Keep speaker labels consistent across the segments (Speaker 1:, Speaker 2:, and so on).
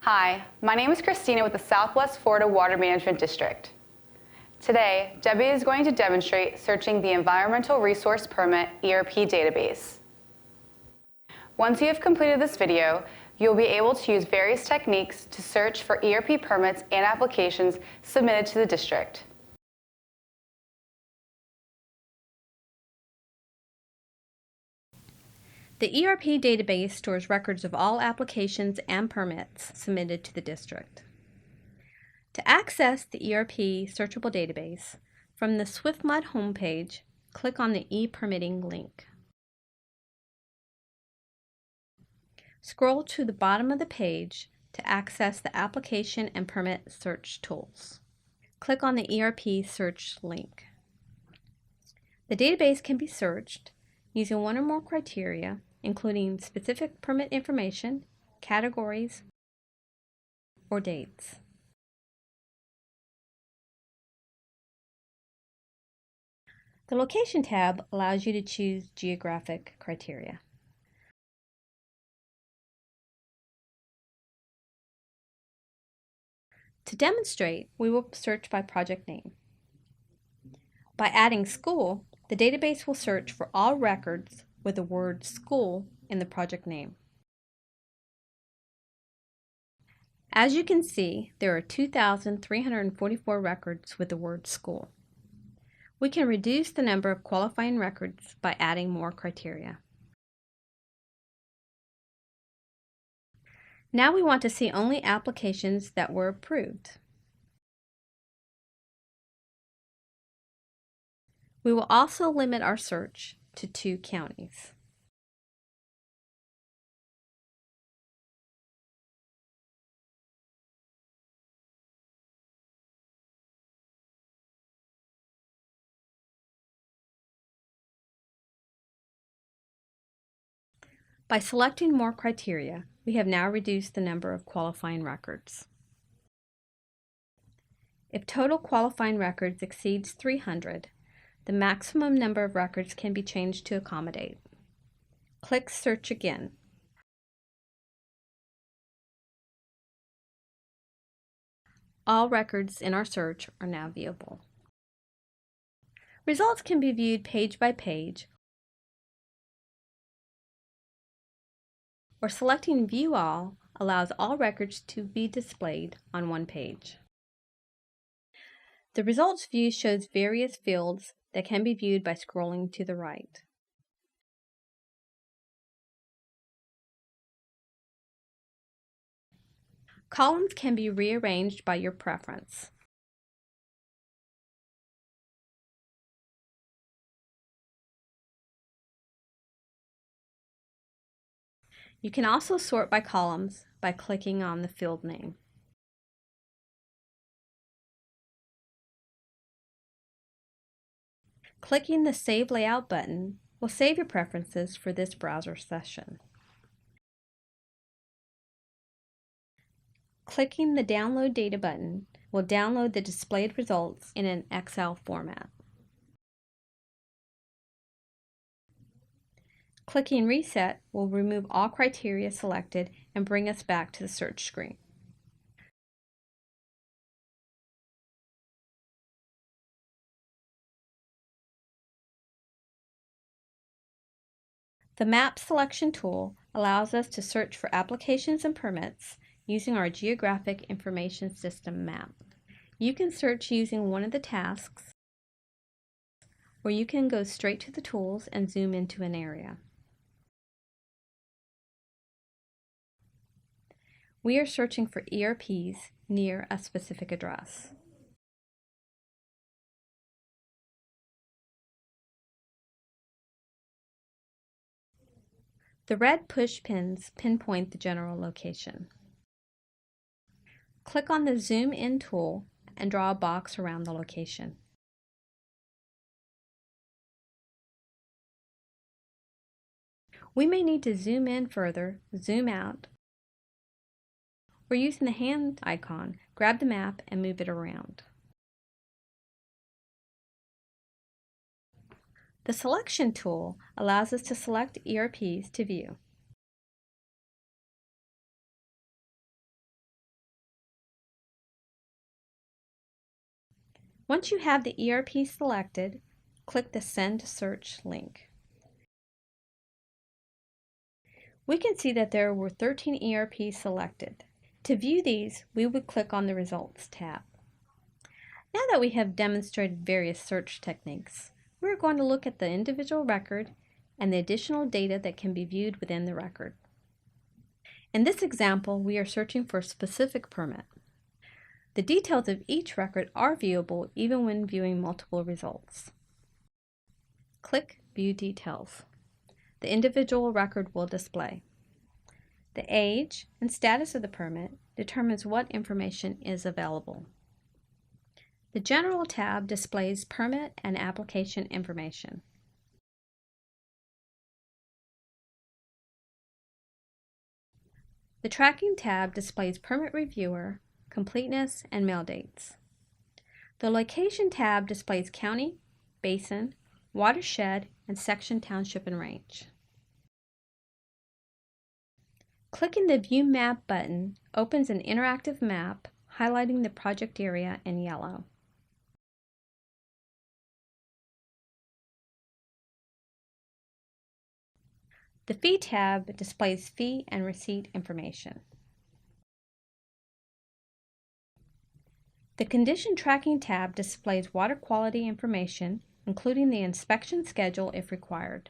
Speaker 1: Hi, my name is Christina with the Southwest Florida Water Management District. Today, Debbie is going to demonstrate searching the Environmental Resource Permit ERP database. Once you have completed this video, you'll be able to use various techniques to search for ERP permits and applications submitted to the district.
Speaker 2: The ERP database stores records of all applications and permits submitted to the district. To access the ERP searchable database, from the SwiftMud homepage, click on the ePermitting link. Scroll to the bottom of the page to access the application and permit search tools. Click on the ERP search link. The database can be searched using one or more criteria, including specific permit information, categories, or dates. The Location tab allows you to choose geographic criteria. To demonstrate, we will search by project name. By adding school, the database will search for all records with the word school in the project name. As you can see, there are 2,344 records with the word school. We can reduce the number of qualifying records by adding more criteria. Now we want to see only applications that were approved. We will also limit our search to 2 counties. By selecting more criteria, we have now reduced the number of qualifying records. If total qualifying records exceeds 300, the maximum number of records can be changed to accommodate. Click Search again. All records in our search are now viewable. Results can be viewed page by page, or selecting View All allows all records to be displayed on one page. The results view shows various fields that can be viewed by scrolling to the right. Columns can be rearranged by your preference. You can also sort by columns by clicking on the field name. Clicking the Save Layout button will save your preferences for this browser session. Clicking the Download Data button will download the displayed results in an Excel format. Clicking Reset will remove all criteria selected and bring us back to the search screen. The Map Selection tool allows us to search for applications and permits using our Geographic Information System map. You can search using one of the tasks, or you can go straight to the tools and zoom into an area. We are searching for ERPs near a specific address. The red push pins pinpoint the general location. Click on the Zoom In tool and draw a box around the location. We may need to zoom in further, zoom out, or using the hand icon, grab the map and move it around. The Selection tool allows us to select ERPs to view. Once you have the ERP selected, click the Send Search link. We can see that there were 13 ERPs selected. To view these, we would click on the Results tab. Now that we have demonstrated various search techniques, we're going to look at the individual record and the additional data that can be viewed within the record. In this example, we are searching for a specific permit. The details of each record are viewable even when viewing multiple results. Click View Details. The individual record will display. The age and status of the permit determines what information is available. The General tab displays permit and application information. The Tracking tab displays permit reviewer, completeness, and mail dates. The Location tab displays county, basin, watershed, and section, township, and range. Clicking the View Map button opens an interactive map highlighting the project area in yellow. The Fee tab displays fee and receipt information. The Condition Tracking tab displays water quality information, including the inspection schedule if required.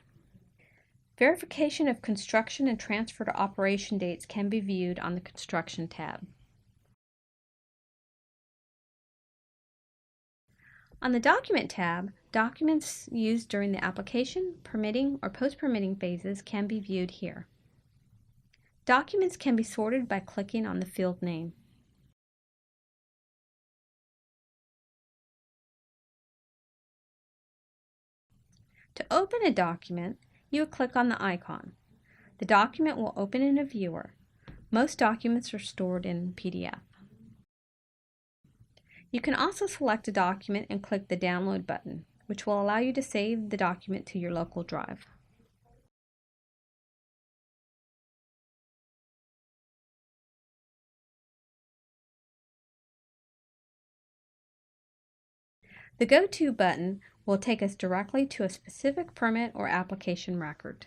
Speaker 2: Verification of construction and transfer to operation dates can be viewed on the Construction tab. On the Document tab, documents used during the application, permitting, or post-permitting phases can be viewed here. Documents can be sorted by clicking on the field name. To open a document, you would click on the icon. The document will open in a viewer. Most documents are stored in PDF. You can also select a document and click the Download button, which will allow you to save the document to your local drive. The Go To button will take us directly to a specific permit or application record.